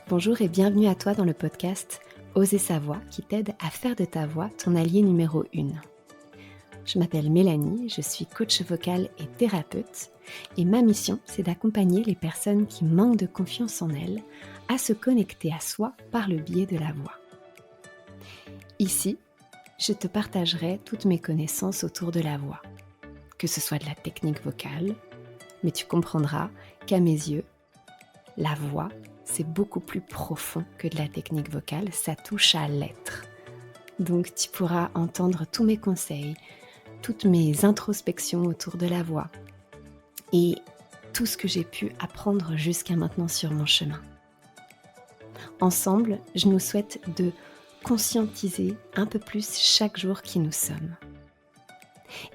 Bonjour et bienvenue à toi dans le podcast Oser sa voix qui t'aide à faire de ta voix ton allié numéro 1. Je m'appelle Mélanie, je suis coach vocal et thérapeute et ma mission c'est d'accompagner les personnes qui manquent de confiance en elles à se connecter à soi par le biais de la voix. Ici, je te partagerai toutes mes connaissances autour de la voix, que ce soit de la technique vocale, mais tu comprendras qu'à mes yeux, la voix, c'est beaucoup plus profond que de la technique vocale, ça touche à l'être. Donc tu pourras entendre tous mes conseils, toutes mes introspections autour de la voix et tout ce que j'ai pu apprendre jusqu'à maintenant sur mon chemin. Ensemble, je nous souhaite de conscientiser un peu plus chaque jour qui nous sommes.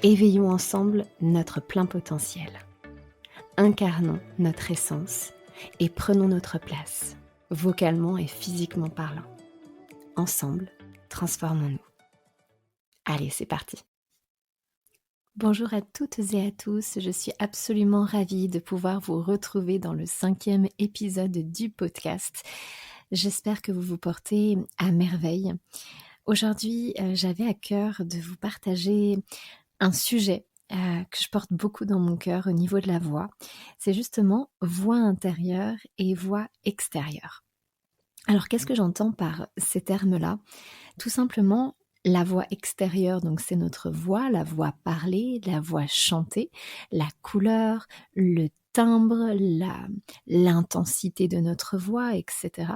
Éveillons ensemble notre plein potentiel. Incarnons notre essence et prenons notre place, vocalement et physiquement parlant. Ensemble, transformons-nous. Allez, c'est parti. Bonjour à toutes et à tous, je suis absolument ravie de pouvoir vous retrouver dans le 5e épisode du podcast. J'espère que vous vous portez à merveille. Aujourd'hui, j'avais à cœur de vous partager un sujet que je porte beaucoup dans mon cœur au niveau de la voix. C'est justement voix intérieure et voix extérieure. Alors, qu'est-ce que j'entends par ces termes-là ? Tout simplement, la voix extérieure, donc c'est notre voix, la voix parlée, la voix chantée, la couleur, le timbre, l'intensité de notre voix, etc.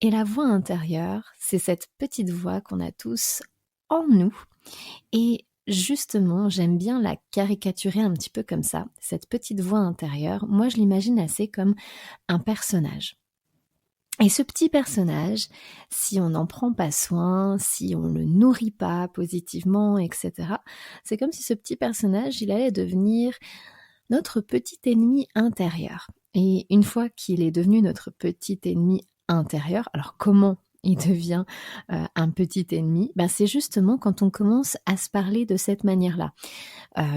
Et la voix intérieure, c'est cette petite voix qu'on a tous en nous. Et justement, j'aime bien la caricaturer un petit peu comme ça, cette petite voix intérieure. Moi, je l'imagine assez comme un personnage. Et ce petit personnage, si on n'en prend pas soin, si on ne le nourrit pas positivement, etc., c'est comme si ce petit personnage, il allait devenir notre petit ennemi intérieur. Et une fois qu'il est devenu notre petit ennemi intérieur, alors comment il devient un petit ennemi ? C'est justement quand on commence à se parler de cette manière-là.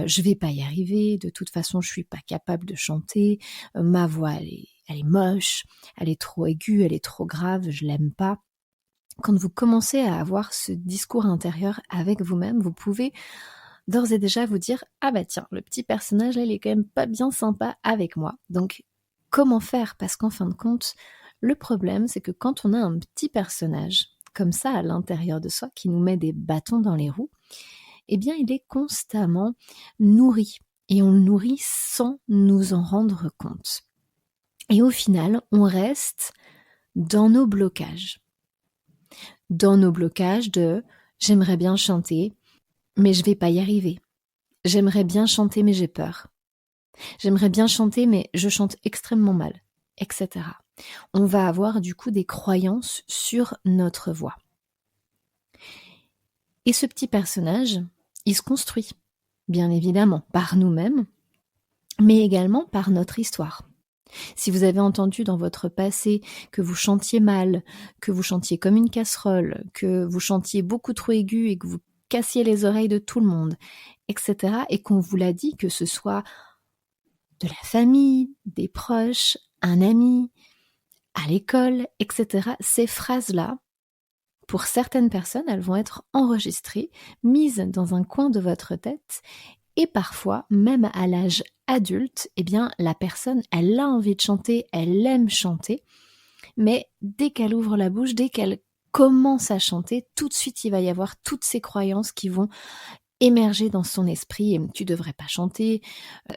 Je vais pas y arriver, de toute façon je suis pas capable de chanter, ma voix elle est moche, elle est trop aiguë, elle est trop grave, je l'aime pas. Quand vous commencez à avoir ce discours intérieur avec vous-même, vous pouvez d'ores et déjà vous dire « Ah bah tiens, le petit personnage là, il est quand même pas bien sympa avec moi. » Donc, comment faire ? Parce qu'en fin de compte, le problème, c'est que quand on a un petit personnage comme ça à l'intérieur de soi, qui nous met des bâtons dans les roues, eh bien, il est constamment nourri. Et on le nourrit sans nous en rendre compte. Et au final, on reste dans nos blocages. Dans nos blocages de « j'aimerais bien chanter, mais je vais pas y arriver. J'aimerais bien chanter, mais j'ai peur. J'aimerais bien chanter, mais je chante extrêmement mal, etc. » On va avoir du coup des croyances sur notre voix. Et ce petit personnage, il se construit, bien évidemment, par nous-mêmes, mais également par notre histoire. Si vous avez entendu dans votre passé que vous chantiez mal, que vous chantiez comme une casserole, que vous chantiez beaucoup trop aigu et que vous cassiez les oreilles de tout le monde, etc., et qu'on vous l'a dit, que ce soit de la famille, des proches, un ami, à l'école, etc., ces phrases-là, pour certaines personnes, elles vont être enregistrées, mises dans un coin de votre tête, et parfois, même à l'âge adulte, eh bien, la personne, elle a envie de chanter, elle aime chanter, mais dès qu'elle ouvre la bouche, dès qu'elle commence à chanter, tout de suite, il va y avoir toutes ces croyances qui vont émerger dans son esprit. Tu devrais pas chanter,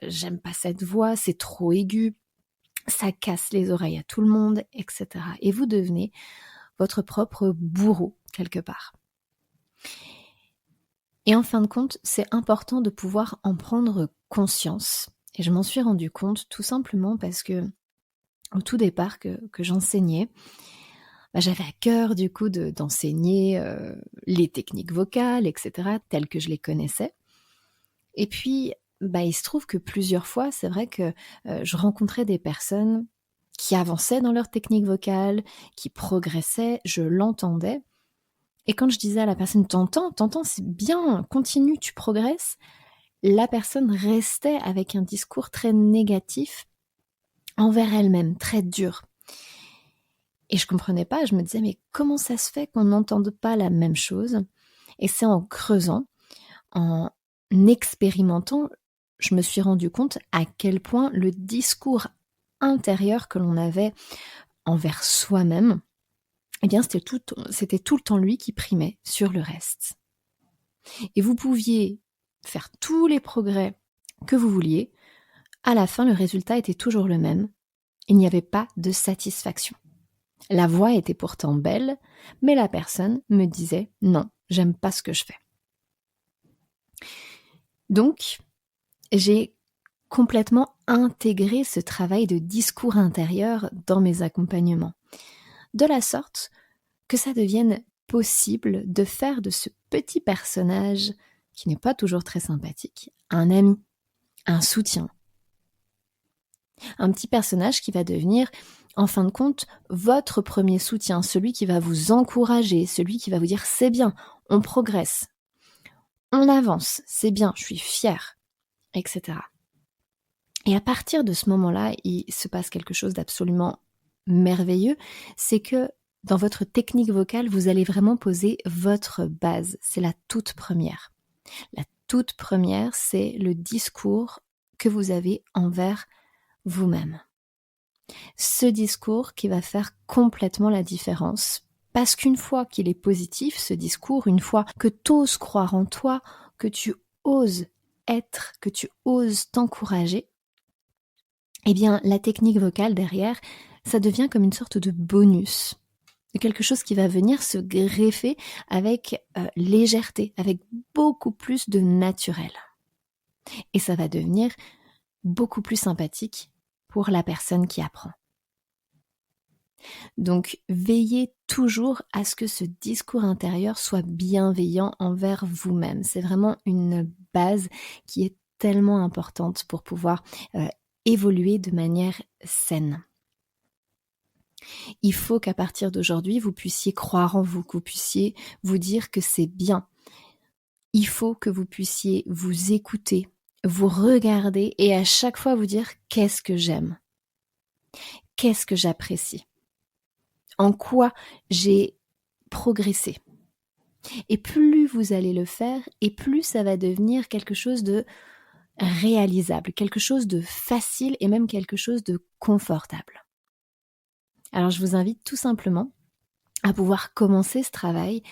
j'aime pas cette voix, c'est trop aigu, ça casse les oreilles à tout le monde, etc. Et vous devenez votre propre bourreau, quelque part. Et en fin de compte, c'est important de pouvoir en prendre conscience. Et je m'en suis rendu compte tout simplement parce que au tout départ que j'enseignais, j'avais à cœur du coup d'enseigner les techniques vocales, etc., telles que je les connaissais. Et puis, il se trouve que plusieurs fois, c'est vrai que je rencontrais des personnes qui avançaient dans leur technique vocale, qui progressaient, je l'entendais. Et quand je disais à la personne « T'entends, c'est bien, continue, tu progresses », la personne restait avec un discours très négatif envers elle-même, très dur. Et je comprenais pas, je me disais, mais comment ça se fait qu'on n'entende pas la même chose? Et c'est en creusant, en expérimentant, je me suis rendu compte à quel point le discours intérieur que l'on avait envers soi-même, eh bien c'était tout le temps lui qui primait sur le reste. Et vous pouviez faire tous les progrès que vous vouliez, à la fin le résultat était toujours le même, il n'y avait pas de satisfaction. La voix était pourtant belle, mais la personne me disait « non, j'aime pas ce que je fais ». Donc, j'ai complètement intégré ce travail de discours intérieur dans mes accompagnements, de la sorte que ça devienne possible de faire de ce petit personnage, qui n'est pas toujours très sympathique, un ami, un soutien. Un petit personnage qui va devenir, en fin de compte, votre premier soutien, celui qui va vous encourager, celui qui va vous dire « c'est bien, on progresse, on avance, c'est bien, je suis fière », etc. Et à partir de ce moment-là, il se passe quelque chose d'absolument merveilleux, c'est que dans votre technique vocale, vous allez vraiment poser votre base. C'est la toute première. La toute première, c'est le discours que vous avez envers vous-même. Ce discours qui va faire complètement la différence. Parce qu'une fois qu'il est positif, ce discours, une fois que tu oses croire en toi, que tu oses être, que tu oses t'encourager, eh bien, la technique vocale derrière, ça devient comme une sorte de bonus, de quelque chose qui va venir se greffer avec légèreté, avec beaucoup plus de naturel. Et ça va devenir beaucoup plus sympathique pour la personne qui apprend. Donc, veillez toujours à ce que ce discours intérieur soit bienveillant envers vous-même. C'est vraiment une base qui est tellement importante pour pouvoir évoluer de manière saine. Il faut qu'à partir d'aujourd'hui, vous puissiez croire en vous, que vous puissiez vous dire que c'est bien. Il faut que vous puissiez vous écouter, vous regarder et à chaque fois vous dire « qu'est-ce que j'aime ? Qu'est-ce que j'apprécie ? En quoi j'ai progressé ?» Et plus vous allez le faire, et plus ça va devenir quelque chose de réalisable, quelque chose de facile et même quelque chose de confortable. Alors je vous invite tout simplement à pouvoir commencer ce travail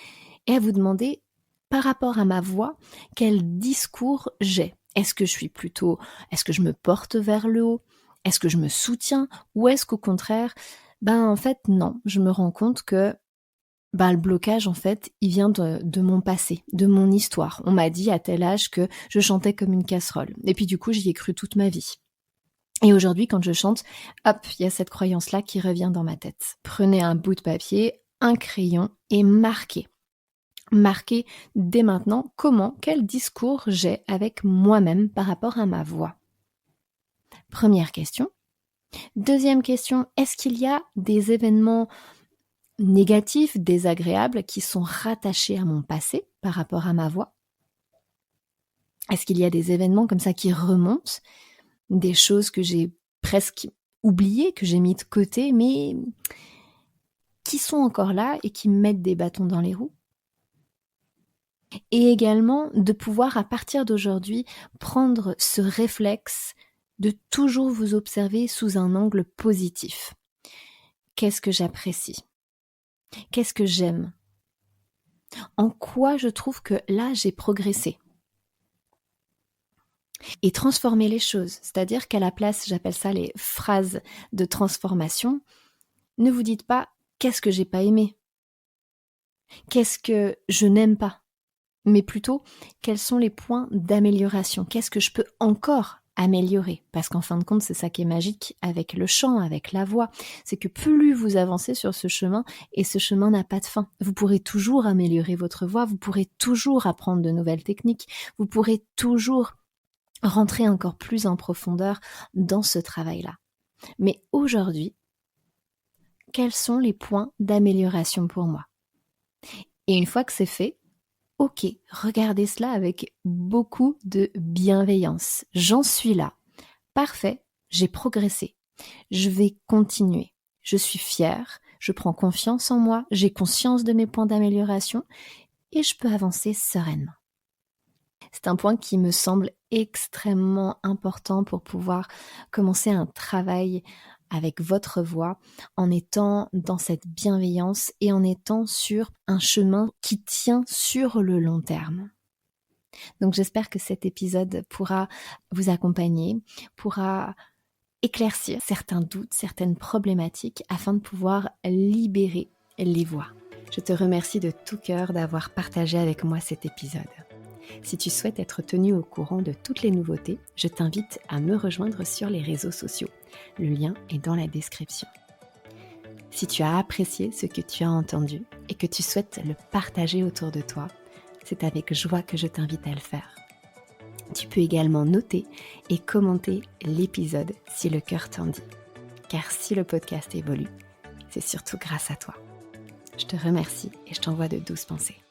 et à vous demander par rapport à ma voix, quel discours j'ai. Est-ce que je me porte vers le haut? Est-ce que je me soutiens? Ou est-ce qu'au contraire, en fait non, je me rends compte que le blocage en fait, il vient de mon passé, de mon histoire. On m'a dit à tel âge que je chantais comme une casserole. Et puis du coup, j'y ai cru toute ma vie. Et aujourd'hui, quand je chante, hop, il y a cette croyance-là qui revient dans ma tête. Prenez un bout de papier, un crayon et marquez. Marquez dès maintenant quel discours j'ai avec moi-même par rapport à ma voix. Première question. Deuxième question, est-ce qu'il y a des événements négatifs, désagréables qui sont rattachés à mon passé par rapport à ma voix? Est-ce qu'il y a des événements comme ça qui remontent? Des choses que j'ai presque oubliées, que j'ai mis de côté, mais qui sont encore là et qui me mettent des bâtons dans les roues. Et également de pouvoir, à partir d'aujourd'hui, prendre ce réflexe de toujours vous observer sous un angle positif. Qu'est-ce que j'apprécie? Qu'est-ce que j'aime? En quoi je trouve que là, j'ai progressé? Et transformer les choses, c'est-à-dire qu'à la place, j'appelle ça les phrases de transformation, ne vous dites pas « qu'est-ce que j'ai pas aimé ?» Qu'est-ce que je n'aime pas? Mais plutôt, quels sont les points d'amélioration? Qu'est-ce que je peux encore améliorer? Parce qu'en fin de compte, c'est ça qui est magique avec le chant, avec la voix, c'est que plus vous avancez sur ce chemin, et ce chemin n'a pas de fin, vous pourrez toujours améliorer votre voix, vous pourrez toujours apprendre de nouvelles techniques, vous pourrez toujours rentrer encore plus en profondeur dans ce travail-là. Mais aujourd'hui, quels sont les points d'amélioration pour moi? Et une fois que c'est fait, ok, regardez cela avec beaucoup de bienveillance. J'en suis là. Parfait, j'ai progressé. Je vais continuer. Je suis fière, je prends confiance en moi, j'ai conscience de mes points d'amélioration et je peux avancer sereinement. C'est un point qui me semble extrêmement important pour pouvoir commencer un travail avec votre voix en étant dans cette bienveillance et en étant sur un chemin qui tient sur le long terme. Donc j'espère que cet épisode pourra vous accompagner, pourra éclaircir certains doutes, certaines problématiques afin de pouvoir libérer les voix. Je te remercie de tout cœur d'avoir partagé avec moi cet épisode. Si tu souhaites être tenu au courant de toutes les nouveautés, je t'invite à me rejoindre sur les réseaux sociaux. Le lien est dans la description. Si tu as apprécié ce que tu as entendu et que tu souhaites le partager autour de toi, c'est avec joie que je t'invite à le faire. Tu peux également noter et commenter l'épisode si le cœur t'en dit. Car si le podcast évolue, c'est surtout grâce à toi. Je te remercie et je t'envoie de douces pensées.